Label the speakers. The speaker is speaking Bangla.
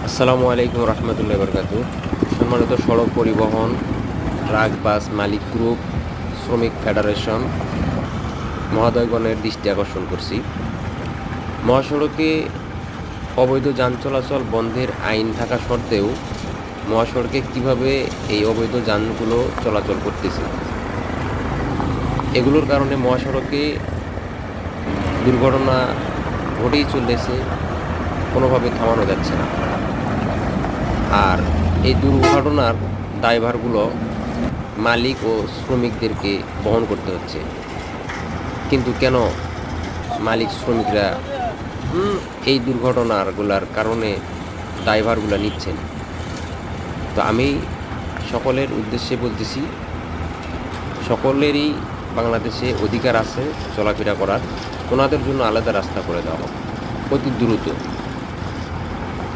Speaker 1: আসসালামু আলাইকুম রহমতুল্লাহ বরকাতু। সম্মানিত সড়ক পরিবহন, ট্রাক বাস মালিক গ্রুপ, শ্রমিক ফেডারেশন মহোদয়গণের দৃষ্টি আকর্ষণ করছি। মহাসড়কে অবৈধ যান চলাচল বন্ধের আইন থাকা সত্ত্বেও মহাসড়কে কিভাবে এই অবৈধ যানগুলো চলাচল করতেছে, এগুলোর কারণে মহাসড়কে দুর্ঘটনা ঘটেই চলেছে, কোনোভাবে থামানো যাচ্ছে না। আর এই দুর্ঘটনার দায়ভারগুলো মালিক ও শ্রমিকদেরকে বহন করতে হচ্ছে। কিন্তু কেন মালিক শ্রমিকরা এই দুর্ঘটনাগুলোর কারণে দায়ভারগুলো নিচ্ছেন? তো আমি সকলের উদ্দেশ্যে বলতেছি, সকলেরই বাংলাদেশে অধিকার আছে চলাফেরা করার, ওনাদের জন্য আলাদা রাস্তা করে দেওয়া হোক অতি দ্রুত।